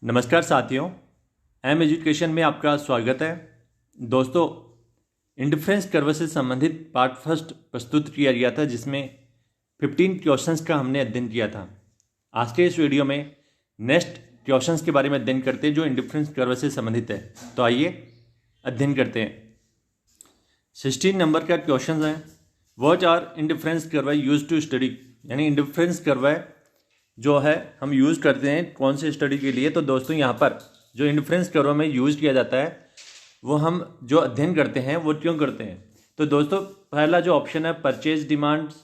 नमस्कार साथियों, M education में आपका स्वागत है। दोस्तों, इंडिफरेंस कर्व से संबंधित पार्ट फर्स्ट प्रस्तुत किया गया था, जिसमें 15 क्वेश्चंस का हमने अध्ययन किया था। आज के इस वीडियो में नेक्स्ट क्वेश्चंस के बारे में अध्ययन करते हैं जो इंडिफरेंस कर्व से संबंधित है। तो आइए अध्ययन करते हैं। 16 नंबर का क्वेश्चन है, what are indifference curve use to study. यानी इंडिफरेंस कर्व जो है हम यूज़ करते हैं कौन से स्टडी के लिए। तो दोस्तों, यहाँ पर जो इंडिफरेंस कर्व में यूज़ किया जाता है वो हम जो अध्ययन करते हैं वो क्यों करते हैं। तो दोस्तों, पहला जो ऑप्शन है purchase demands,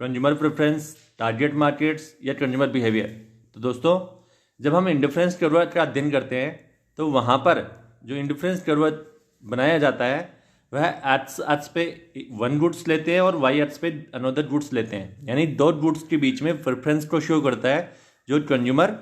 consumer preference, target markets या कंज्यूमर बिहेवियर। तो दोस्तों, जब हम इंडिफरेंस कर्व का अध्ययन करते हैं तो वहाँ पर जो इंडिफरेंस कर्व बनाया जाता है वह एक्स पे वन गुड्स लेते हैं और वाई एक्स पे अनदर गुड्स लेते हैं। यानी दो गुड्स के बीच में प्रेफरेंस को शो करता है जो कंज्यूमर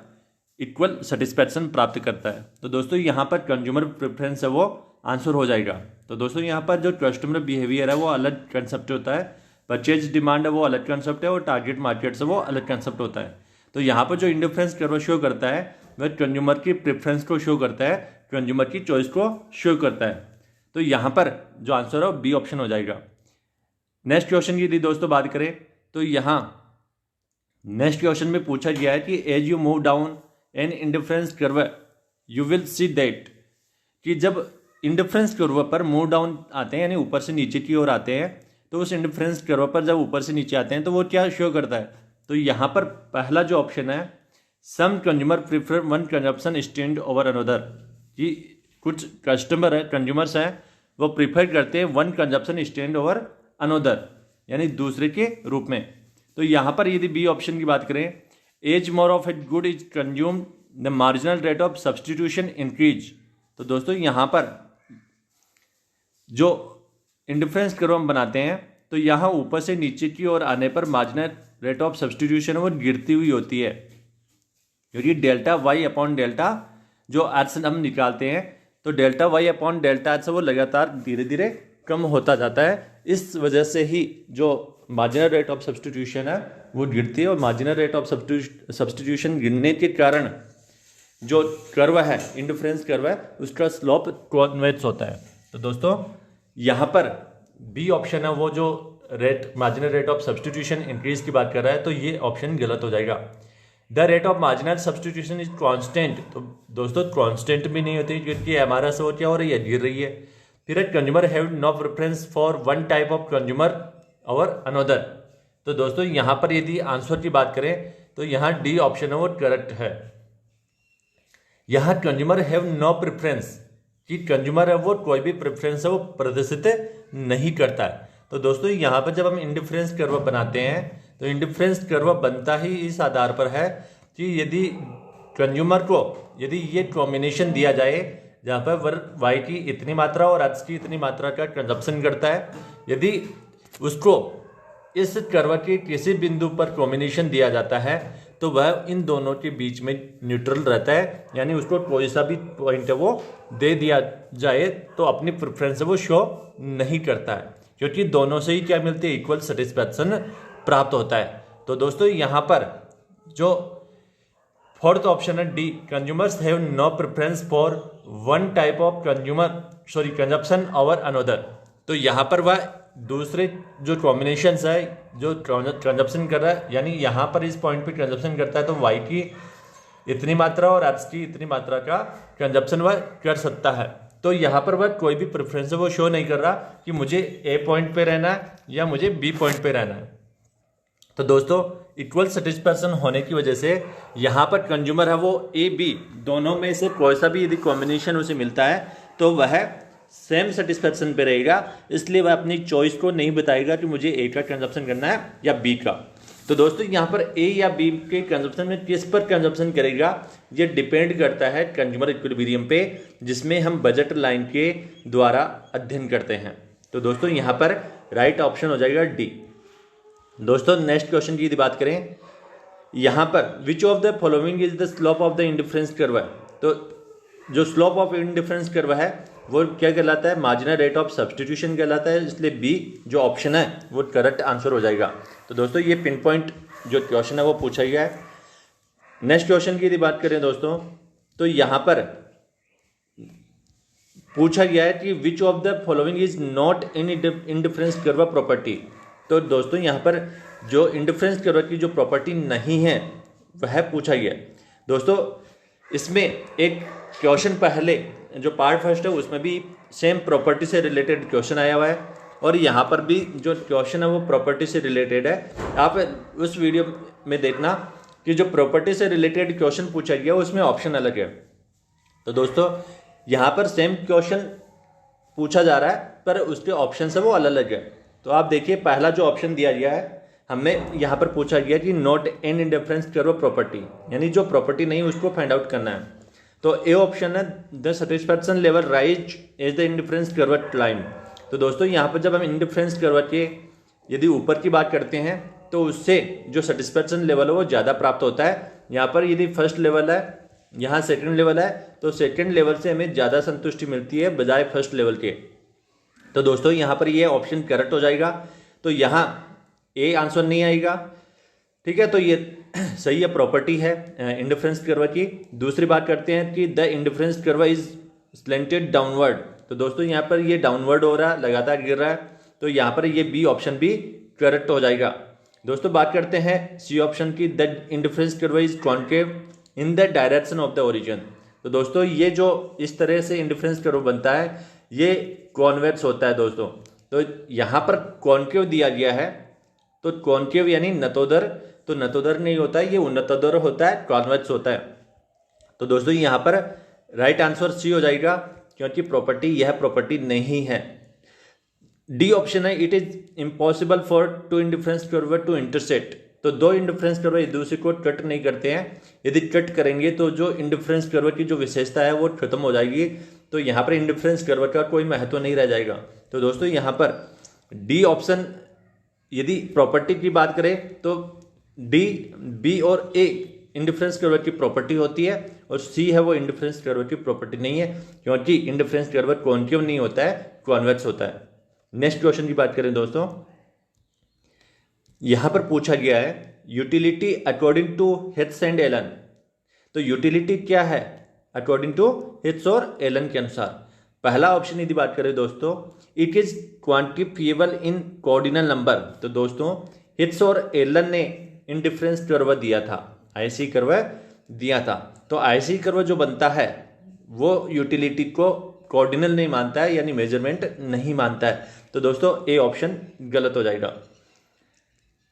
इक्वल सेटिस्फैक्शन प्राप्त करता है। तो दोस्तों, यहाँ पर कंज्यूमर प्रेफरेंस है वो आंसर हो जाएगा। तो दोस्तों, यहाँ पर जो कस्टमर बिहेवियर है वो अलग कंसेप्ट होता है, परचेज डिमांड है वो अलग कंसेप्ट है और टारगेट मार्केट्स है वो अलग कंसेप्ट होता है। तो यहाँ पर जो इंडिफरेंस कर्व शो करता है वह कंज्यूमर की प्रेफरेंस को शो करता है, कंज्यूमर की चॉइस को शो करता है। तो यहाँ पर जो आंसर है वो बी ऑप्शन हो जाएगा। नेक्स्ट क्वेश्चन की यदि दोस्तों बात करें तो यहाँ नेक्स्ट क्वेश्चन में पूछा गया है कि as you move down an indifference curve you will see that, कि जब इंडिफरेंस कर्व पर मूव डाउन आते हैं यानी ऊपर से नीचे की ओर आते हैं, तो उस इंडिफरेंस कर्व पर जब ऊपर से नीचे आते हैं तो वो क्या शो करता है। तो यहाँ पर पहला जो ऑप्शन है, some consumer prefer one consumption stand over another, कि कुछ कस्टमर है कंज्यूमर्स हैं वो प्रीफर करते हैं one consumption stand over another, यानी दूसरे के रूप में। तो यहाँ पर यदि बी ऑप्शन की बात करें, as more of a good is consume the marginal rate of substitution increase. तो दोस्तों, यहाँ पर जो इंडिफरेंस कर्व हम बनाते हैं तो यहाँ ऊपर से नीचे की ओर आने पर मार्जिनल रेट ऑफ सब्सटीट्यूशन वो गिरती हुई होती है, क्योंकि डेल्टा वाई अपॉन डेल्टा जो एच हम निकालते हैं तो delta Y upon delta H वो लगातार धीरे धीरे कम होता जाता है। इस वजह से ही जो मार्जिनल रेट ऑफ सब्सटीट्यूशन है वो गिरती है, और मार्जिनल रेट ऑफ सब्सटीट्यूशन गिरने के कारण जो कर्व है इंडिफरेंस कर्व है उसका स्लोप कॉन्वेक्स होता है। तो दोस्तों, यहाँ पर बी ऑप्शन है वो जो rate marginal rate of substitution increase की बात कर रहा है, तो ये ऑप्शन गलत हो जाएगा। The rate of marginal substitution is constant. तो दोस्तों, कांस्टेंट भी नहीं होती क्योंकि हमारा से वो क्या हो रही है, गिर रही है। फिर consumer have no preference for one type of consumer और अनदर। तो दोस्तों, यहाँ पर यदि आंसर की बात करें तो यहाँ डी ऑप्शन है वो करेक्ट है। यहाँ कंज्यूमर हैव नो प्रेफरेंस, कि कंज्यूमर है वो कोई भी प्रेफरेंस है वो प्रदर्शित नहीं करता है। तो दोस्तों, यहाँ पर जब हम इंडिफरेंस कर्व बनाते हैं तो इंडिफरेंस कर्व बनता ही इस आधार पर है कि यदि कंज्यूमर को यदि ये कॉम्बिनेशन दिया जाए जहाँ पर वाई की इतनी मात्रा और एक्स की इतनी मात्रा का कंजप्शन करता है, यदि उसको इस कर्व के किसी बिंदु पर कॉम्बिनेशन दिया जाता है तो वह इन दोनों के बीच में न्यूट्रल रहता है, यानी उसको कोई सा भी पॉइंट है वो दे दिया जाए तो अपनी प्रेफरेंस वो शो नहीं करता है, क्योंकि दोनों से ही क्या मिलती है, इक्वल सेटिस्फैक्शन प्राप्त होता है। तो दोस्तों, यहाँ पर जो फोर्थ ऑप्शन है D, consumers have no preference for one type of consumption over another. तो यहाँ पर वह दूसरे जो कॉम्बिनेशंस है जो कंजप्शन कर रहा है, यानी यहाँ पर इस पॉइंट पे कंजप्शन करता है तो वाई की इतनी मात्रा और एक्स की इतनी मात्रा का कंजप्शन वह कर सकता है। तो यहाँ पर वह कोई भी प्रेफरेंस वो शो नहीं कर रहा कि मुझे ए पॉइंट पे रहना है या मुझे बी पॉइंट पे रहना है। तो दोस्तों, इक्वल सेटिस्फैक्शन होने की वजह से यहाँ पर कंज्यूमर है वो ए बी दोनों में से कोई सा भी यदि कॉम्बिनेशन उसे मिलता है तो वह सेम सेटिस्फैक्शन पे रहेगा, इसलिए वह अपनी चॉइस को नहीं बताएगा कि मुझे ए का कंजप्शन करना है या बी का। तो दोस्तों, यहाँ पर ए या बी के कंजप्शन में किस पर कंजप्शन करेगा ये डिपेंड करता है कंज्यूमर इक्विलिब्रियम पे, जिसमें हम बजट लाइन के द्वारा अध्ययन करते हैं। तो दोस्तों, यहाँ पर राइट ऑप्शन हो जाएगा डी। दोस्तों, नेक्स्ट क्वेश्चन की यदि बात करें, यहाँ पर विच of the following is the slope of the indifference curve. तो जो स्लोप ऑफ इंडिफरेंस कर्व है वो क्या कहलाता है, मार्जिनल रेट ऑफ सब्सटीट्यूशन कहलाता है, इसलिए बी जो ऑप्शन है वो करेक्ट आंसर हो जाएगा। तो दोस्तों, ये पिन पॉइंट जो क्वेश्चन है वो पूछा गया है। नेक्स्ट क्वेश्चन की यदि बात करें दोस्तों, तो यहाँ पर पूछा गया है कि which of the following is not in indifference curve property. तो दोस्तों यहाँ पर जो इंडिफरेंस कर्व की जो प्रॉपर्टी नहीं है वह पूछा गया है। दोस्तों इसमें एक क्वेश्चन पहले जो पार्ट फर्स्ट है उसमें भी सेम प्रॉपर्टी से रिलेटेड क्वेश्चन आया हुआ है और यहाँ पर भी जो क्वेश्चन है वो प्रॉपर्टी से रिलेटेड है। आप उस वीडियो में देखना कि जो प्रॉपर्टी से रिलेटेड क्वेश्चन पूछा गया उसमें ऑप्शन अलग है। तो दोस्तों यहाँ पर सेम क्वेश्चन पूछा जा रहा है पर उसके ऑप्शन है वो अलग अलग है। तो आप देखिए पहला जो ऑप्शन दिया गया है हमें यहाँ पर पूछा गया कि not an indifference curve property, यानी जो प्रॉपर्टी नहीं उसको फाइंड आउट करना है। तो ए ऑप्शन है the satisfaction level rise as the indifference curve climb. तो दोस्तों यहाँ पर जब हम इंडिफरेंस कर्व के यदि ऊपर की बात करते हैं तो उससे जो सेटिस्फैक्शन लेवल है वो ज़्यादा प्राप्त होता है। यहाँ पर यदि फर्स्ट लेवल है, यहाँ सेकंड लेवल है, तो सेकंड लेवल से हमें ज़्यादा संतुष्टि मिलती है बजाय फर्स्ट लेवल के। तो दोस्तों यहाँ पर ये ऑप्शन करेक्ट हो जाएगा। तो यहाँ ए आंसर नहीं आएगा, ठीक है। तो ये सही है, प्रॉपर्टी है इंडिफरेंस कर्व की। दूसरी बात करते हैं कि the indifference curve is slanted downward. तो दोस्तों यहाँ पर ये डाउनवर्ड हो रहा है, लगातार गिर रहा है, तो यहाँ पर ये बी ऑप्शन भी करेक्ट हो जाएगा। दोस्तों बात करते हैं सी ऑप्शन की, the indifference curve is concave in the direction of the origin. तो दोस्तों ये जो इस तरह से इंडिफरेंस कर्व बनता है ये कॉन्वेक्स होता है दोस्तों। तो यहाँ पर कॉन्केव दिया गया है, तो कॉन्केव यानी नतोदर, तो नतोदर नहीं होता है, ये उन्नतोदर होता है, कॉन्वेक्स होता है। तो दोस्तों यहाँ पर राइट आंसर सी हो जाएगा क्योंकि प्रॉपर्टी यह प्रॉपर्टी नहीं है। डी ऑप्शन है, it is impossible for two indifference curve to intersect. तो दो इंडिफरेंस कर्व एक दूसरे को कट नहीं करते हैं, यदि कट करेंगे तो जो इंडिफरेंस कर्व की जो विशेषता है वो खत्म हो जाएगी। तो यहाँ पर इंडिफरेंस कर्व का कोई महत्व नहीं रह जाएगा। तो दोस्तों यहाँ पर डी ऑप्शन, यदि प्रॉपर्टी की बात करें तो डी, बी और ए इंडिफरेंस कर्व की प्रॉपर्टी होती है और सी है वो इंडिफरेंस कर्व की प्रॉपर्टी नहीं है क्योंकि इंडिफरेंस कर्व कॉन्केव नहीं होता है, कॉन्वेक्स होता है। नेक्स्ट क्वेश्चन की बात करें दोस्तों, यहां पर पूछा गया है utility according to Hicks and Allen. तो यूटिलिटी क्या है अकॉर्डिंग टू हिट्स और एलन के अनुसार। पहला ऑप्शन यदि बात करें दोस्तों, it is quantifiable in cardinal number. तो दोस्तों हिट्स और एलन ने इंडिफरेंस कर्व दिया था, आईसी कर्व दिया था। तो आईसी कर्व जो बनता है वो यूटिलिटी को कोऑर्डिनल नहीं मानता है, यानी मेजरमेंट नहीं मानता है। तो दोस्तों ए ऑप्शन गलत हो जाएगा।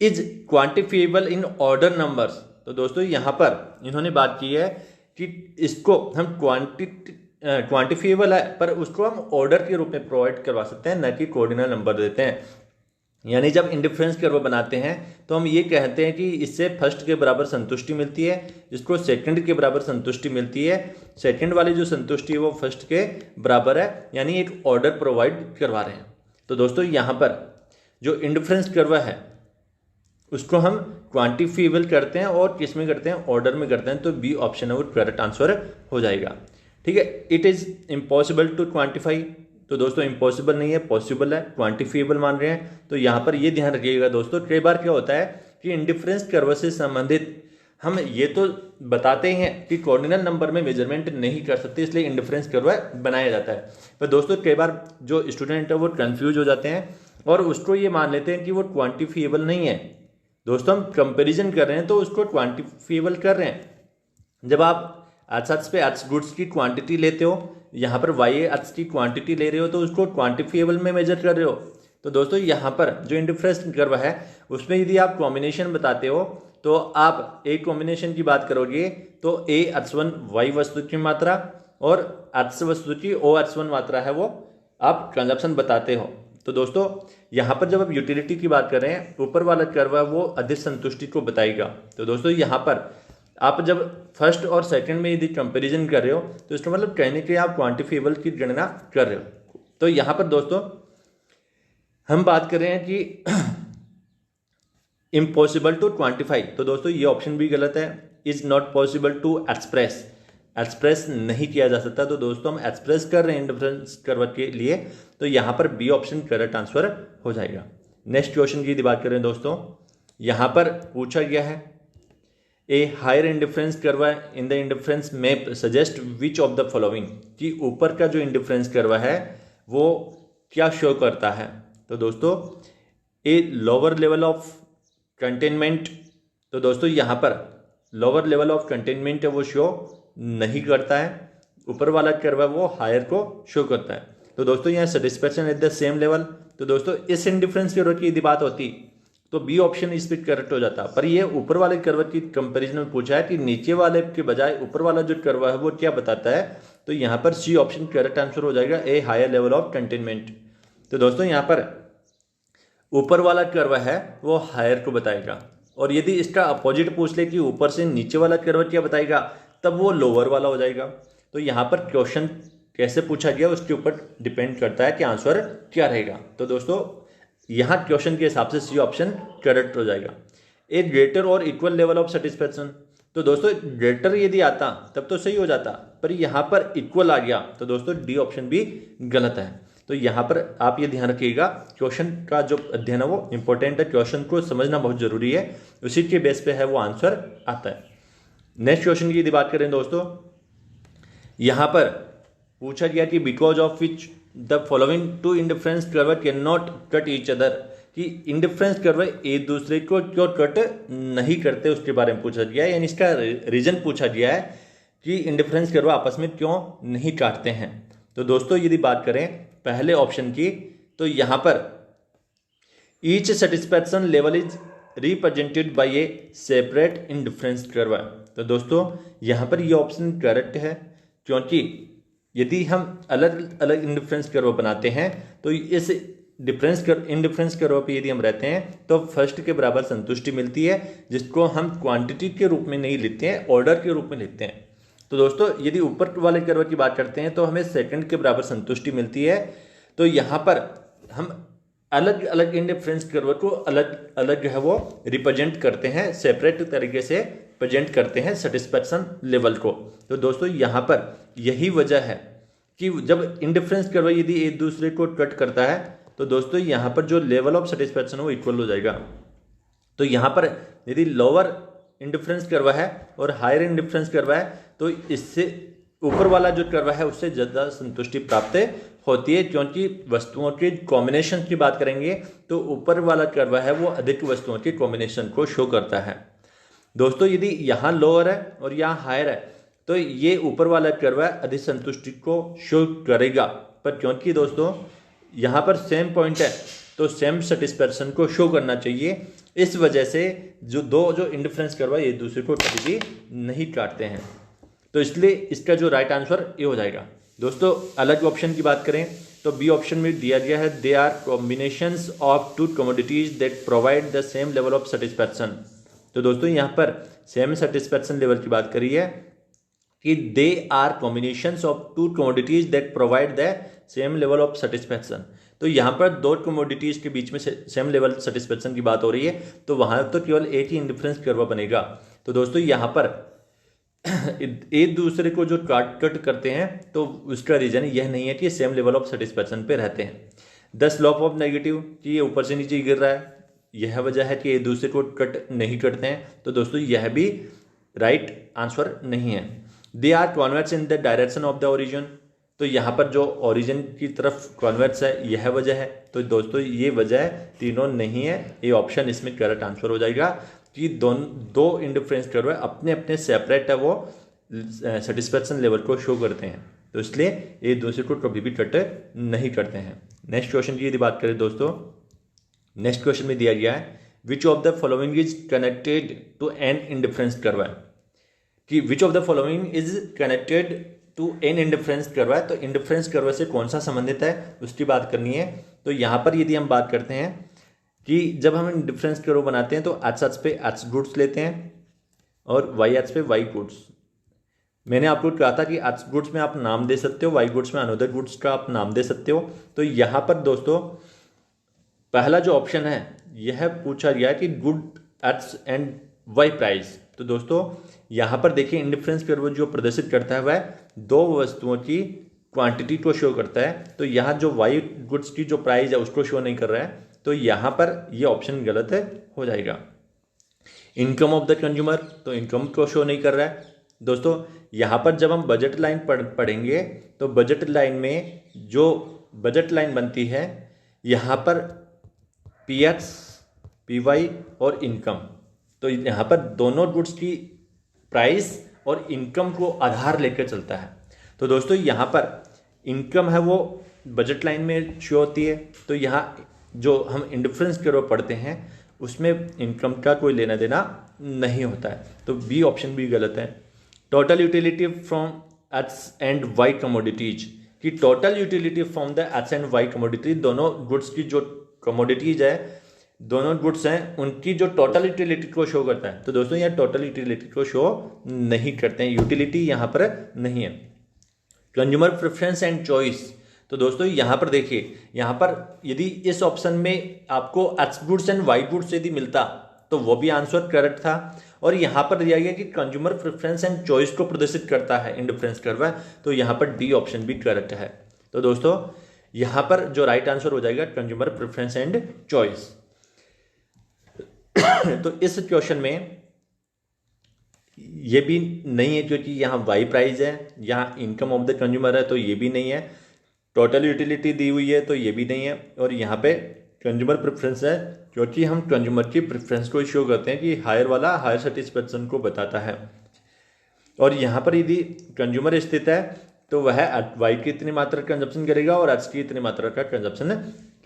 Is quantifiable in order numbers. तो दोस्तों यहां पर इन्होंने बात की है कि इसको हम क्वांटिफिएबल है पर उसको हम ऑर्डर के रूप में प्रोवाइड करवा सकते हैं, न कि कोऑर्डिनल नंबर देते हैं। यानी जब इंडिफरेंस कर्व बनाते हैं तो हम ये कहते हैं कि इससे फर्स्ट के बराबर संतुष्टि मिलती है, इसको सेकंड के बराबर संतुष्टि मिलती है, सेकंड वाली जो संतुष्टि है वो फर्स्ट के बराबर है, यानी एक ऑर्डर प्रोवाइड करवा रहे हैं। तो दोस्तों यहाँ पर जो इंडिफरेंस कर्व है उसको हम क्वांटिफिएबल करते हैं और किस में करते हैं, ऑर्डर में करते हैं। तो बी ऑप्शन है वो करेक्ट आंसर हो जाएगा, ठीक है। It is impossible to quantify. तो दोस्तों इम्पॉसिबल नहीं है, पॉसिबल है, क्वांटिफिएबल मान रहे हैं। तो यहाँ पर ये ध्यान रखिएगा दोस्तों, कई बार क्या होता है कि इंडिफरेंस कर्व से संबंधित हम ये तो बताते हैं कि कोऑर्डिनल नंबर में मेजरमेंट नहीं कर सकते, इसलिए इंडिफरेंस कर्व बनाया जाता है। पर दोस्तों कई बार जो स्टूडेंट है वो कंफ्यूज हो जाते हैं और उसको ये मान लेते हैं कि वो क्वांटिफिएबल नहीं है। दोस्तों हम कंपेरिजन कर रहे हैं तो उसको क्वांटिफिएबल कर रहे हैं। जब आप एक्स पे एक्स गुड्स की क्वांटिटी लेते हो, यहाँ पर वाई एक्स की क्वांटिटी ले रहे हो तो उसको क्वांटिफिएबल में मेजर कर रहे हो। तो दोस्तों यहाँ पर जो इंडिफरेंस कर्व है उसमें यदि आप कॉम्बिनेशन बताते हो तो आप ए कॉम्बिनेशन की बात करोगे तो ए H1 वाई वस्तु की मात्रा और एक्स वस्तु की OH1 मात्रा है वो आप कंजप्शन बताते हो। तो दोस्तों यहाँ पर जब आप यूटिलिटी की बात कर रहे हैं, ऊपर वाला कर्व है वो अधिक संतुष्टि को बताएगा। तो दोस्तों यहाँ पर आप जब फर्स्ट और सेकंड में यदि कंपैरिजन कर रहे हो तो इसका मतलब कहने के आप क्वांटिफिएबल की गणना कर रहे हो। तो यहाँ पर दोस्तों हम बात कर रहे हैं कि इम्पॉसिबल टू क्वांटिफाई। तो दोस्तों ये ऑप्शन भी गलत है, is not possible to express नहीं किया जा सकता। तो दोस्तों हम एक्सप्रेस कर रहे हैं इंडिफरेंस कर्व के लिए, तो यहाँ पर बी ऑप्शन करेक्ट आंसर हो जाएगा। नेक्स्ट क्वेश्चन की बात करें दोस्तों, यहाँ पर पूछा गया है a higher indifference curve in the indifference map suggest which of the following, कि ऊपर का जो इंडिफरेंस कर्व है वो क्या शो करता है। तो दोस्तों a lower level of containment, तो दोस्तों यहाँ पर लोअर लेवल ऑफ कंटेनमेंट है वो शो नहीं करता है, ऊपर वाला कर्व है वो हायर को शो करता है। तो दोस्तों यहाँ satisfaction at the same level, तो दोस्तों इस इंडिफरेंस कर्व की यदि बात होती तो बी ऑप्शन इस पर करेक्ट हो जाता, पर ये ऊपर वाले कर्व की कंपैरिजन में पूछा है कि नीचे वाले के बजाय ऊपर वाला जो कर्व है वो क्या बताता है, तो यहाँ पर सी ऑप्शन करेक्ट आंसर हो जाएगा, a higher level of containment. तो दोस्तों यहाँ पर ऊपर वाला कर्व है वो हायर को बताएगा, और यदि इसका अपोजिट पूछ ले कि ऊपर से नीचे वाला कर्व क्या बताएगा, तब वो लोअर वाला हो जाएगा। तो यहाँ पर क्वेश्चन कैसे पूछा गया उसके ऊपर डिपेंड करता है कि आंसर क्या रहेगा। तो दोस्तों यहाँ क्वेश्चन के हिसाब से सी ऑप्शन करेक्ट हो जाएगा। ए ग्रेटर और इक्वल लेवल ऑफ सेटिस्फेक्शन, तो दोस्तों ग्रेटर यदि आता तब तो सही हो जाता, पर यहाँ पर इक्वल आ गया, तो दोस्तों डी ऑप्शन भी गलत है। तो यहाँ पर आप ये ध्यान रखिएगा, क्वेश्चन का जो अध्ययन है वो इंपॉर्टेंट है, क्वेश्चन को समझना बहुत जरूरी है, उसी के बेस पे है वो आंसर आता है। नेक्स्ट क्वेश्चन की यदि बात करें दोस्तों, यहाँ पर पूछा गया कि because of which the following two indifference curve can not cut each other, कि इंडिफरेंस कर्व एक दूसरे को क्यों कट नहीं करते उसके बारे में पूछा गया है, यानी इसका रीजन पूछा गया है कि इंडिफरेंस कर्व आपस में क्यों नहीं काटते हैं। तो दोस्तों यदि बात करें पहले ऑप्शन की, तो यहाँ पर each satisfaction level is represented by A separate indifference curve. तो दोस्तों यहाँ पर ये ऑप्शन करेक्ट है, क्योंकि यदि हम अलग अलग इंडिफरेंस कर्व बनाते हैं तो इस इंडिफरेंस कर्व पे यदि हम रहते हैं तो फर्स्ट के बराबर संतुष्टि मिलती है, जिसको हम क्वांटिटी के रूप में नहीं लेते हैं, ऑर्डर के रूप में लेते हैं। तो दोस्तों यदि ऊपर वाले कर्व की बात करते हैं तो हमें सेकंड के बराबर संतुष्टि मिलती है। तो यहाँ पर हम अलग अलग इंडिफरेंस कर्व को अलग अलग है वो रिप्रेजेंट करते हैं, सेपरेट तरीके से प्रेजेंट करते हैं सेटिस्फैक्शन लेवल को। तो दोस्तों यहाँ पर यही वजह है कि जब इंडिफरेंस कर्व यदि एक दूसरे को कट करता है तो दोस्तों यहाँ पर जो लेवल ऑफ सेटिस्फैक्शन है वो इक्वल हो जाएगा। तो यहाँ पर यदि लोअर इंडिफरेंस कर्व है और हायर इंडिफरेंस कर्व है तो इससे ऊपर वाला जो कर्व है उससे ज़्यादा संतुष्टि प्राप्त होती है, क्योंकि वस्तुओं के कॉम्बिनेशन की बात करेंगे तो ऊपर वाला कर्व है वो अधिक वस्तुओं के कॉम्बिनेशन को शो करता है। दोस्तों यदि यहाँ लोअर है और यहाँ हायर है तो ये ऊपर वाला कर्व है अधिक संतुष्टि को शो करेगा, पर क्योंकि दोस्तों यहाँ पर सेम पॉइंट है तो सेम सेटिस्फैक्शन को शो करना चाहिए, इस वजह से जो इंडिफरेंस कर्व है एक दूसरे को कभी भी नहीं काटते हैं। तो इसलिए इसका जो राइट आंसर ये हो जाएगा। दोस्तों अलग ऑप्शन की बात करें तो बी ऑप्शन में दिया गया है they are combinations of two commodities that provide the same level of satisfaction. तो दोस्तों यहाँ पर सेम सेटिस्फैक्शन लेवल की बात करी है कि they are combinations of two commodities that provide the same level of satisfaction. तो यहाँ पर दो कमोडिटीज के बीच में सेम लेवल सेटिस्फैक्शन की बात हो रही है, तो वहां तो केवल एक ही इंडिफरेंस कर्व बनेगा। तो दोस्तों यहाँ पर एक दूसरे को जो कट करते हैं तो उसका रीजन यह नहीं है कि सेम लेवल ऑफ सेटिस्फैक्शन पे रहते हैं। द स्लोप ऑफ नेगेटिव कि ये ऊपर से नीचे गिर रहा है, यह वजह है कि एक दूसरे को कट नहीं करते हैं। तो दोस्तों यह भी राइट आंसर नहीं है। They are convex in the direction of the origin, तो यहाँ पर जो ओरिजिन की तरफ कॉन्वेक्स है यह वजह है। तो दोस्तों ये वजह तीनों नहीं है, ये ऑप्शन इसमें करेक्ट आंसर हो जाएगा कि दो इंडिफरेंस कर्व अपने अपने सेपरेट है वो सेटिस्फैक्शन लेवल को शो करते हैं, तो इसलिए एक दूसरे को कभी भी कट नहीं करते हैं। नेक्स्ट क्वेश्चन की यदि बात करें दोस्तों, नेक्स्ट क्वेश्चन में दिया गया है which of the following is connected to an indifference curve, कि which of the following is connected to an indifference curve है, तो इंडिफरेंस कर्व से कौन सा संबंधित है उसकी बात करनी है। तो यहाँ पर यदि हम बात करते हैं कि जब हम इंडिफरेंस कर्व बनाते हैं तो एक्स अक्ष पे एक्स गुड्स लेते हैं और वाई अक्ष पे वाई गुड्स। मैंने आपको कहा था कि एक्स गुड्स में आप नाम दे सकते हो, वाई गुड्स में अनदर गुड्स का आप नाम दे सकते हो। तो यहाँ पर दोस्तों पहला जो ऑप्शन है यह पूछा गया कि good X and Y price. तो दोस्तों यहाँ पर देखिए इंडिफरेंस कर्व जो प्रदर्शित करता है वह दो वस्तुओं की क्वांटिटी को शो करता है, तो यहाँ जो वाई गुड्स की जो प्राइस है उसको शो नहीं कर रहा है, तो यहाँ पर ये ऑप्शन गलत हो जाएगा। इनकम ऑफ द कंज्यूमर, तो इनकम को शो नहीं कर रहा है। दोस्तों यहाँ पर जब हम बजट लाइन पढ़ेंगे तो बजट लाइन में जो बजट लाइन बनती है यहाँ पर पी एक्स, पी वाई और इनकम, तो यहाँ पर दोनों गुड्स की प्राइस और इनकम को आधार लेकर चलता है। तो दोस्तों यहाँ पर इनकम है वो बजट लाइन में शो होती है, तो यहाँ जो हम इंडिफरेंस कर्व पढ़ते हैं उसमें इनकम का कोई लेना देना नहीं होता है, तो बी ऑप्शन भी गलत है। Total utility from X and Y commodities, कि total utility from the X and Y commodity, दोनों गुड्स की जो कमोडिटीज है, दोनों गुड्स हैं, उनकी जो टोटल यूटिलिटी को शो करता है। तो दोस्तों यहाँ टोटल यूटिलिटी को शो नहीं करते हैं, यूटिलिटी यहाँ पर नहीं है। कंज्यूमर प्रेफरेंस एंड चॉइस, तो दोस्तों यहाँ पर देखिए, यहाँ पर यदि इस ऑप्शन में आपको X goods and Y goods यदि मिलता तो वो भी आंसर करेक्ट था, और यहाँ पर दिया गया कि कंज्यूमर प्रेफरेंस एंड चॉइस को प्रदर्शित करता है इंडिफरेंस कर्व, तो यहाँ पर डी ऑप्शन भी करेक्ट है। तो दोस्तों यहाँ पर जो राइट आंसर हो जाएगा कंज्यूमर प्रेफरेंस एंड चॉइस। तो इस क्वेश्चन में ये भी नहीं है क्योंकि यहाँ वाई प्राइस है, यहाँ इनकम ऑफ द कंज्यूमर है, तो ये भी नहीं है। टोटल यूटिलिटी दी हुई है तो ये भी नहीं है, और यहाँ पे कंज्यूमर प्रेफरेंस है क्योंकि हम कंज्यूमर की प्रेफरेंस को शो करते हैं कि हायर वाला हायर सेटिस्फेक्शन को बताता है। और यहाँ पर यदि कंज्यूमर स्थित है तो वह वाई की इतनी मात्रा कंजप्शन करेगा और एक्स की इतनी मात्रा का कंजप्शन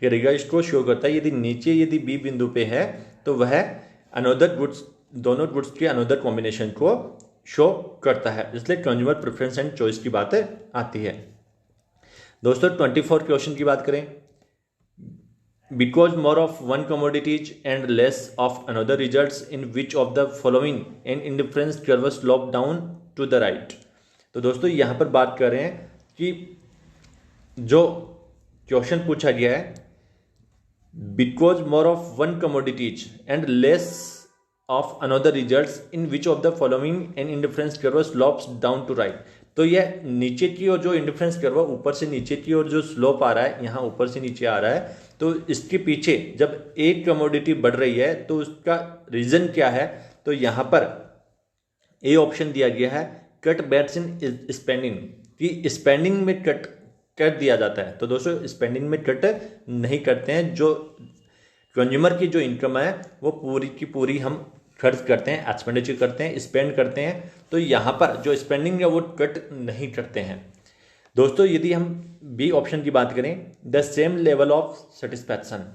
करेगा, इसको शो करता है। यदि बी बिंदु पे है तो वह अनोदर गुड्स, दोनों गुड्स के अनोदर कॉम्बिनेशन को शो करता है, इसलिए कंज्यूमर प्रेफरेंस एंड चॉइस की बात आती है। दोस्तों 24 क्वेश्चन की बात करें, because more of one commodities and less of another results in which of the following an indifference curve slope down to the right. तो दोस्तों यहाँ पर बात कर रहे हैं कि जो क्वेश्चन पूछा गया है, because more of one commodities and less of another results in which of the following an indifference curve slopes down to right. तो यह नीचे की ओर जो इंडिफरेंस कर्व ऊपर से नीचे की ओर जो स्लोप आ रहा है, यहाँ ऊपर से नीचे आ रहा है, तो इसके पीछे जब एक कमोडिटी बढ़ रही है तो उसका रीजन क्या है, तो यहाँ पर ए ऑप्शन दिया गया है, कट बैट्स इन स्पेंडिंग, कि स्पेंडिंग में कट कर दिया जाता है। तो दोस्तों स्पेंडिंग में कट नहीं करते हैं, जो कंज्यूमर की जो इनकम है वो पूरी की पूरी हम खर्च करते हैं, एक्सपेंडिचर करते हैं, स्पेंड करते हैं, तो यहाँ पर जो स्पेंडिंग है वो कट नहीं करते हैं। दोस्तों यदि हम बी ऑप्शन की बात करें, the same level of satisfaction,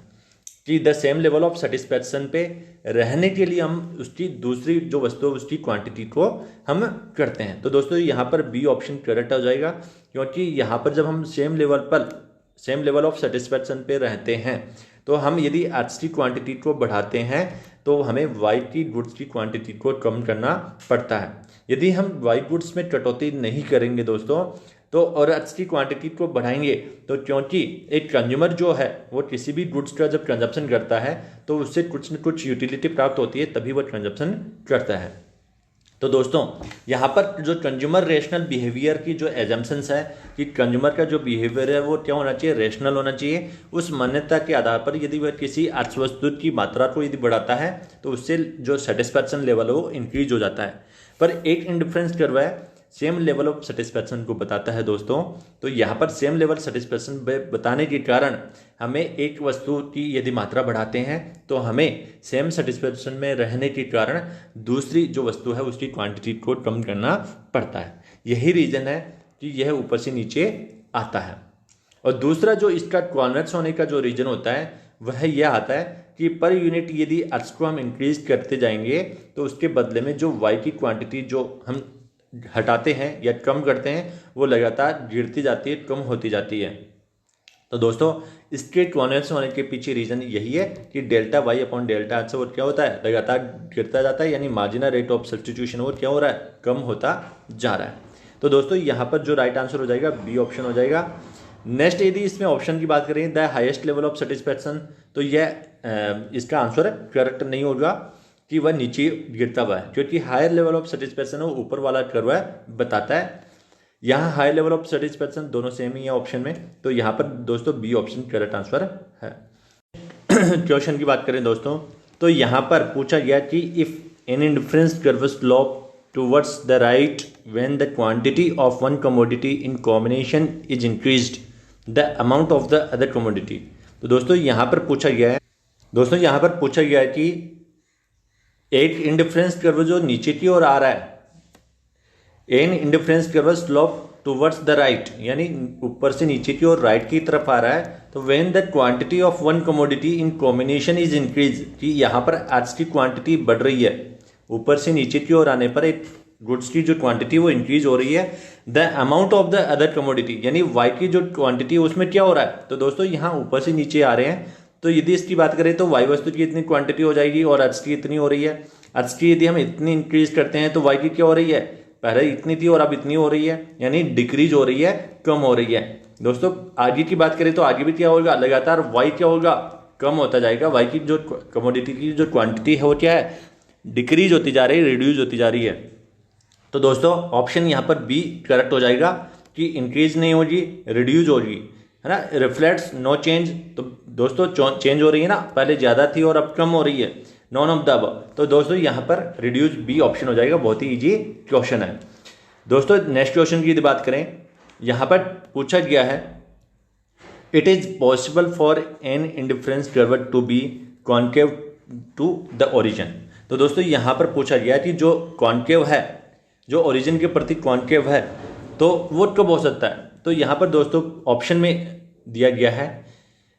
कि the same level of satisfaction पे रहने के लिए हम उसकी दूसरी जो वस्तु है उसकी क्वांटिटी को हम करते हैं। तो दोस्तों यहाँ पर बी ऑप्शन करेक्ट हो जाएगा, क्योंकि यहाँ पर जब हम सेम लेवल ऑफ सेटिस्फैक्शन पे रहते हैं तो हम यदि एक्स की क्वांटिटी को बढ़ाते हैं तो हमें वाई की गुड्स की क्वांटिटी को कम करना पड़ता है। यदि हम वाई गुड्स में कटौती नहीं करेंगे दोस्तों तो और एक्स की क्वांटिटी को बढ़ाएंगे, तो क्योंकि एक कंज्यूमर जो है वो किसी भी गुड्स का जब कंजप्शन करता है तो उससे कुछ न कुछ यूटिलिटी प्राप्त होती है, तभी वह कंजप्शन करता है। तो दोस्तों यहाँ पर जो कंज्यूमर रेशनल बिहेवियर की जो एजम्पशंस है कि कंज्यूमर का जो बिहेवियर है वो क्या होना चाहिए, रेशनल होना चाहिए, उस मान्यता के आधार पर यदि वह किसी अर्थ वस्तु की मात्रा को यदि बढ़ाता है तो उससे जो सेटिस्फैक्शन लेवल है वो इंक्रीज हो जाता है। पर एक इंडिफरेंस कर्व है सेम लेवल ऑफ सेटिस्फैक्शन को बताता है दोस्तों, तो यहाँ पर सेम लेवल सेटिस्फैक्शन बताने के कारण हमें एक वस्तु की यदि मात्रा बढ़ाते हैं तो हमें सेम सेटिस्फैक्शन में रहने के कारण दूसरी जो वस्तु है उसकी क्वांटिटी को कम करना पड़ता है। यही रीज़न है कि यह ऊपर से नीचे आता है। और दूसरा जो इसका कॉन्वेक्स होने का जो रीज़न होता है वह यह आता है कि पर यूनिट यदि एक्स को हम इंक्रीज करते जाएंगे तो उसके बदले में जो वाई की क्वांटिटी जो हम हटाते हैं या कम करते हैं वो लगातार गिरती जाती है, कम होती जाती है। तो दोस्तों इसके कॉन्वेक्स होने के पीछे रीज़न यही है कि delta Y upon delta X वो क्या होता है, लगातार गिरता जाता है, यानी मार्जिनल रेट ऑफ सब्स्टिट्यूशन वो क्या हो रहा है, कम होता जा रहा है। तो दोस्तों यहाँ पर जो राइट आंसर हो जाएगा बी ऑप्शन हो जाएगा। नेक्स्ट यदि इसमें ऑप्शन की बात करें the highest level of satisfaction, तो यह इसका आंसर करेक्ट नहीं होगा कि वह नीचे गिरता हुआ है, क्योंकि हायर लेवल ऑफ सेटिस्फैक्शन वो ऊपर वाला कर्व बताता है। यहाँ हाई लेवल ऑफ सेटिस्फैक्शन दोनों सेम ही है ऑप्शन में, तो यहाँ पर दोस्तों बी ऑप्शन करेक्ट आंसर है। क्वेश्चन की बात करें दोस्तों तो यहाँ पर पूछा गया कि if an indifference curve slope towards the right when the quantity of one commodity in combination is increased the amount of the other commodity। तो दोस्तों यहाँ पर पूछा गया है कि एक इंडिफरेंस कर्व जो नीचे की ओर आ रहा है, an indifference curve slope towards the right, यानी ऊपर से नीचे की ओर राइट की तरफ आ रहा है, तो when the quantity of one commodity in combination is increase, कि यहाँ पर आज की क्वांटिटी बढ़ रही है, ऊपर से नीचे की ओर आने पर एक गुड्स की जो क्वांटिटी वो इंक्रीज हो रही है, the amount of the other commodity, यानी वाई की जो क्वांटिटी उसमें क्या हो रहा है, तो दोस्तों यहाँ ऊपर से नीचे आ रहे हैं, तो यदि इसकी बात करें तो वाई वस्तु की इतनी क्वांटिटी हो जाएगी और अर्ज की इतनी हो रही है। अर्ज की यदि हम इतनी इंक्रीज करते हैं तो वाई की क्या हो रही है, पहले इतनी थी और अब इतनी हो रही है, यानी डिक्रीज हो रही है, कम हो रही है। दोस्तों आगे की बात करें तो आगे भी क्या होगा, लगातार वाई क्या होगा, कम होता जाएगा। वाई की जो कमोडिटी की जो क्वांटिटी है वो क्या है, डिक्रीज होती जा रही है, रिड्यूज होती जा रही है। तो दोस्तों ऑप्शन यहाँ पर बी करेक्ट हो जाएगा कि इंक्रीज नहीं होगी, रिड्यूज होगी, है ना। रिफ्लेक्ट्स नो चेंज, तो दोस्तों चेंज हो रही है ना, पहले ज़्यादा थी और अब कम हो रही है, नॉन ऑफ द अबव। तो दोस्तों यहाँ पर रिड्यूस बी ऑप्शन हो जाएगा, बहुत ही इजी क्वेश्चन है। दोस्तों नेक्स्ट क्वेश्चन की यदि बात करें, यहाँ पर पूछा गया है it is possible for an indifference curve to be concave to the origin. तो दोस्तों यहाँ पर पूछा गया कि जो कॉन्केव है, जो ओरिजिन के प्रति कॉन्केव है, तो वो कब हो सकता है। तो यहाँ पर दोस्तों ऑप्शन में दिया गया है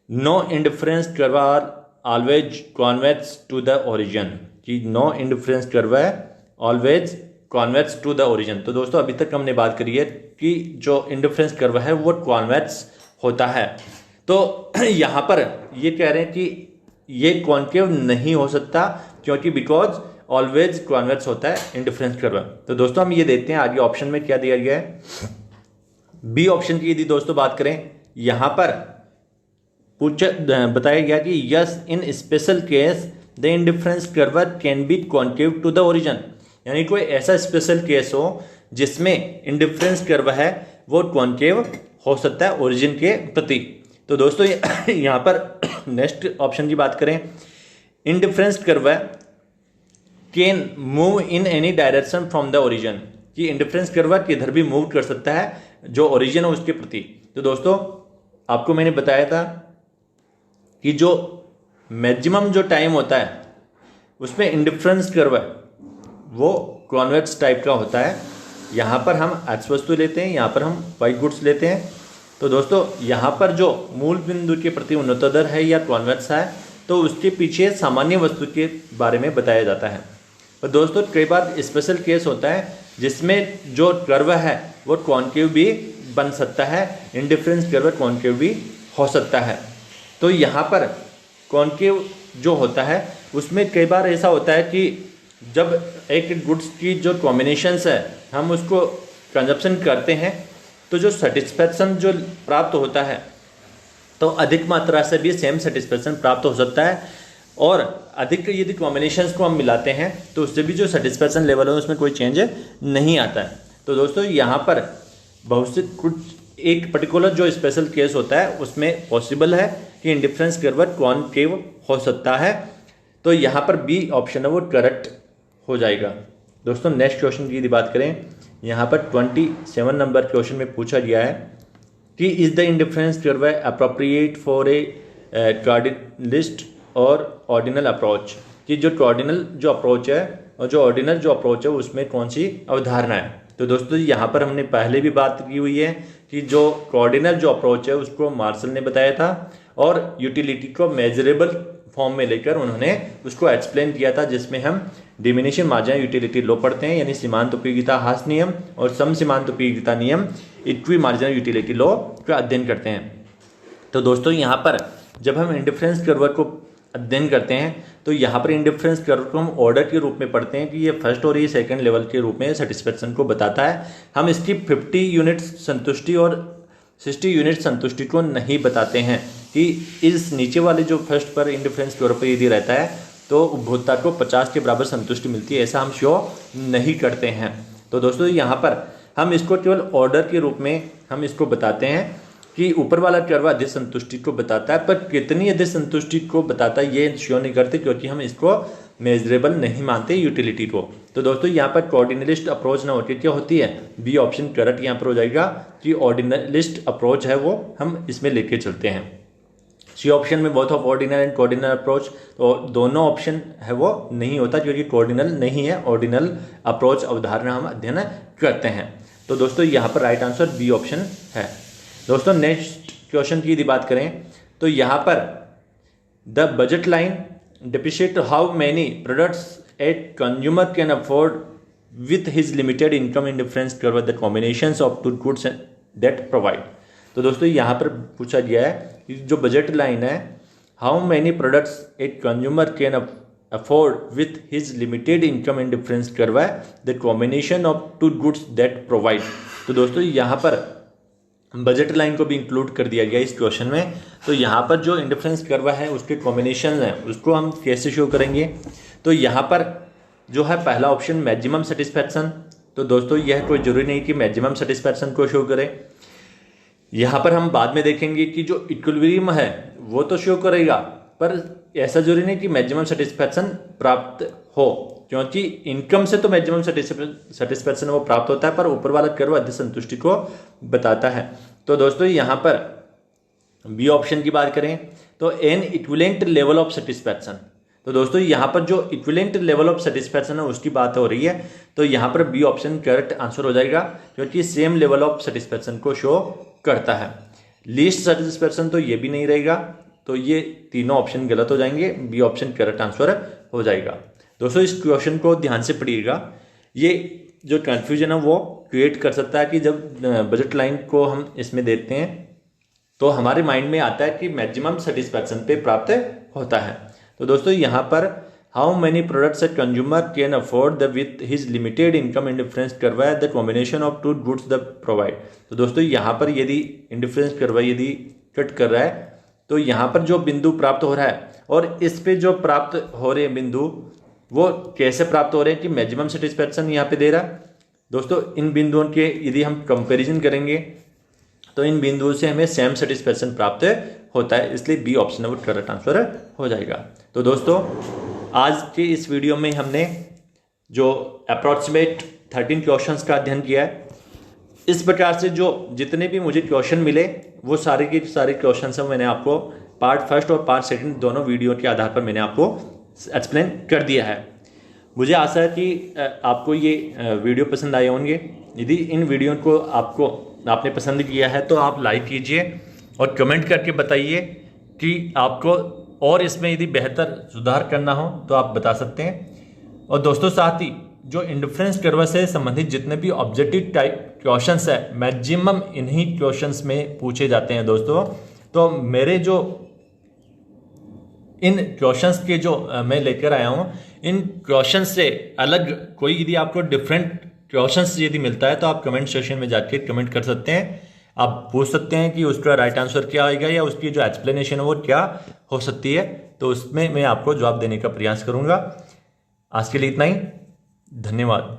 no indifference curve are always convex to the origin, कि नो इंडिफरेंस कर्व है always convex to the origin. तो दोस्तों अभी तक हमने बात करी है कि जो इंडिफरेंस कर्व है वो कॉन्वेक्स होता है, तो यहाँ पर ये कह रहे हैं कि ये कॉन्केव नहीं हो सकता, क्योंकि बिकॉज ऑलवेज कॉन्वेक्स होता है इंडिफरेंस कर्व। तो दोस्तों हम ये देखते हैं आगे ऑप्शन में क्या दिया गया है। बी ऑप्शन की यदि दोस्तों बात करें, यहाँ पर बताया गया कि yes in special case the indifference curve can be concave to the origin, यानी कोई ऐसा स्पेशल केस हो जिसमें इंडिफरेंस कर्व है वो कॉन्केव हो सकता है ओरिजिन के प्रति। तो दोस्तों यहाँ पर नेक्स्ट ऑप्शन की बात करें, indifference curve can move in any direction from the origin, कि इंडिफरेंस कर्व किधर भी मूव कर सकता है जो ओरिजिन है उसके प्रति। तो दोस्तों आपको मैंने बताया था कि जो मैक्सिमम जो टाइम होता है उसमें इंडिफरेंस कर्व वो कॉन्वेक्स टाइप का होता है। यहाँ पर हम एक्स वस्तु लेते हैं, यहाँ पर हम वाई गुड्स लेते हैं। तो दोस्तों यहाँ पर जो मूल बिंदु के प्रति उन्नतोदर है या कॉन्वेक्स है, तो उसके पीछे सामान्य वस्तु के बारे में बताया जाता है। पर दोस्तों कई बार स्पेशल केस होता है जिसमें जो कर्व है वो कॉन्केव भी बन सकता है, इंडिफरेंस कर्व कॉन्केव भी हो सकता है। तो यहाँ पर कॉन्केव जो होता है उसमें कई बार ऐसा होता है कि जब एक गुड्स की जो कॉम्बिनेशंस है हम उसको कंजप्शन करते हैं, तो जो सेटिस्फैक्शन जो प्राप्त होता है तो अधिक मात्रा से भी सेम सेटिस्फैक्शन प्राप्त हो सकता है, और अधिक यदि कॉम्बिनेशंस को हम मिलाते हैं तो उससे भी जो सेटिस्फैक्शन लेवल है उसमें कोई चेंज नहीं आता है। तो दोस्तों यहाँ पर बहुत से कुछ एक पर्टिकुलर जो स्पेशल केस होता है उसमें पॉसिबल है कि इंडिफरेंस कर्व कॉन्केव हो सकता है। तो यहाँ पर बी ऑप्शन है वो करेक्ट हो जाएगा। दोस्तों नेक्स्ट क्वेश्चन की यदि बात करें, यहाँ पर 27 नंबर क्वेश्चन में पूछा गया है कि is the indifference curve appropriate for a cardinalist और ऑर्डिनल अप्रोच, कि जो कार्डिनल जो अप्रोच है और जो ऑर्डिनल जो अप्रोच है उसमें कौन सी अवधारणा है। तो दोस्तों यहाँ पर हमने पहले भी बात की हुई है कि जो कार्डिनल जो अप्रोच है उसको मार्शल ने बताया था, और यूटिलिटी को मेजरेबल फॉर्म में लेकर उन्होंने उसको एक्सप्लेन किया था, जिसमें हम डिमिनिशिंग मार्जिनल यूटिलिटी लॉ पढ़ते हैं, यानी सीमांत उपयोगिता ह्रास नियम और सम सीमांत उपयोगिता नियम इक्वी मार्जिनल यूटिलिटी लॉ का अध्ययन करते हैं। तो दोस्तों यहाँ पर जब हम इंडिफरेंस कर्व को अध्ययन करते हैं तो यहाँ पर इंडिफरेंस कर्व को हम ऑर्डर के रूप में पढ़ते हैं कि ये फर्स्ट और ये सेकंड लेवल के रूप में सेटिस्फेक्शन को बताता है। हम इसकी 50 यूनिट संतुष्टि और 60 यूनिट संतुष्टि को नहीं बताते हैं कि इस नीचे वाले जो फर्स्ट पर इंडिफरेंस कर्व पर यदि रहता है तो उपभोक्ता को 50 के बराबर संतुष्टि मिलती है, ऐसा हम शो नहीं करते हैं। तो दोस्तों यहाँ पर हम इसको केवल ऑर्डर के रूप में हम इसको बताते हैं कि ऊपर वाला कर्व अधिक संतुष्टि को बताता है, पर कितनी अधिक संतुष्टि को बताता है ये शो नहीं करते, क्योंकि हम इसको मेजरेबल नहीं मानते यूटिलिटी को। तो दोस्तों यहाँ पर कोऑर्डिनलिस्ट अप्रोच ना होती क्या होती है, बी ऑप्शन करेक्ट यहाँ पर हो जाएगा कि ऑर्डिनलिस्ट अप्रोच है वो हम इसमें लेके चलते हैं। सी ऑप्शन में both of ordinal and cardinal approach, तो दोनों ऑप्शन है वो नहीं होता क्योंकि कोऑर्डिनल नहीं है, ऑर्डिनल अप्रोच अवधारणा हम अध्ययन करते हैं। तो दोस्तों यहाँ पर राइट आंसर बी ऑप्शन है। दोस्तों नेक्स्ट क्वेश्चन की यदि बात करें तो यहाँ पर the budget line depict how many products at consumer can afford with his limited income in difference curve the combinations of two goods that provide. तो दोस्तों यहाँ पर पूछा गया है कि जो बजट लाइन है, हाउ मैनी प्रोडक्ट्स एक consumer can afford with his limited income in difference curve the combination of two goods that provide. तो दोस्तों यहाँ पर बजट लाइन को भी इंक्लूड कर दिया गया इस क्वेश्चन में। तो यहाँ पर जो इंडिफरेंस कर्व है उसके कॉम्बिनेशन है उसको हम कैसे शो करेंगे, तो यहाँ पर जो है पहला ऑप्शन मैक्सिमम सेटिस्फैक्शन। तो दोस्तों यह कोई जरूरी नहीं कि मैक्सिमम सेटिस्फैक्शन को शो करें, यहाँ पर हम बाद में देखेंगे कि जो इक्विलिब्रियम है वो तो शो करेगा, पर ऐसा जरूरी नहीं कि मैक्सिमम सेटिस्फैक्शन प्राप्त हो, क्योंकि इनकम से तो मैक्सिमम सेटिस्फैक्शन वो प्राप्त होता है, पर ऊपर वाला कर्व अधिक संतुष्टि को बताता है। तो दोस्तों यहाँ पर बी ऑप्शन की बात करें तो N equivalent level of satisfaction. तो दोस्तों यहाँ पर जो इक्विवेलेंट लेवल ऑफ सेटिस्फैक्शन है उसकी बात हो रही है, तो यहाँ पर बी ऑप्शन करेक्ट आंसर हो जाएगा क्योंकि सेम लेवल ऑफ सेटिस्फैक्शन को शो करता है। लीस्ट सेटिस्फैक्शन तो ये भी नहीं रहेगा, तो ये तीनों ऑप्शन गलत हो जाएंगे, बी ऑप्शन करेक्ट आंसर हो जाएगा। दोस्तों इस क्वेश्चन को ध्यान से पढ़िएगा, ये जो कन्फ्यूजन है वो क्रिएट कर सकता है कि जब बजट लाइन को हम इसमें देते हैं तो हमारे माइंड में आता है कि मैक्सिमम सेटिस्फैक्शन पे प्राप्त होता है। तो दोस्तों यहाँ पर how many products a consumer can afford the with his limited income indifference curve the combination of two goods the provide. तो दोस्तों यहाँ पर यदि इंडिफरेंस कर्व यदि कट कर रहा है तो यहाँ पर जो बिंदु प्राप्त हो रहा है और इस पे जो प्राप्त हो रहे हैं बिंदु वो कैसे प्राप्त हो रहे हैं कि मैक्सिमम सेटिस्फैक्शन यहाँ पे दे रहा है। दोस्तों इन बिंदुओं के यदि हम कंपैरिजन करेंगे तो इन बिंदुओं से हमें सेम सेटिस्फैक्शन प्राप्त होता है, इसलिए बी ऑप्शन है वो करेक्ट आंसर हो जाएगा। तो दोस्तों आज के इस वीडियो में हमने जो अप्रॉक्सीमेट 13 क्वेश्चंस का अध्ययन किया है, इस प्रकार से जो जितने भी मुझे क्वेश्चन मिले वो सारे के सारे क्वेश्चन हैं मैंने आपको पार्ट फर्स्ट और पार्ट सेकंड दोनों वीडियो के आधार पर मैंने आपको एक्सप्लेन कर दिया है। मुझे आशा है कि आपको ये वीडियो पसंद आए होंगे। यदि इन वीडियो को आपने पसंद किया है तो आप लाइक कीजिए और कमेंट करके बताइए कि आपको और इसमें यदि बेहतर सुधार करना हो तो आप बता सकते हैं। और दोस्तों साथ ही जो इंडिफरेंस कर्व से संबंधित जितने भी ऑब्जेक्टिव टाइप क्वेश्चंस है मैक्सिमम इन्हीं क्वेश्चंस में पूछे जाते हैं दोस्तों। तो मेरे जो इन क्वेश्चंस के जो मैं लेकर आया हूँ, इन क्वेश्चंस से अलग कोई यदि आपको डिफरेंट क्वेश्चंस यदि मिलता है तो आप कमेंट सेक्शन में जाके कमेंट कर सकते हैं। आप पूछ सकते हैं कि उसका राइट आंसर क्या आएगा या उसकी जो एक्सप्लेनेशन है वो क्या हो सकती है, तो उसमें मैं आपको जवाब देने का प्रयास करूंगा। आज के लिए इतना ही, धन्यवाद।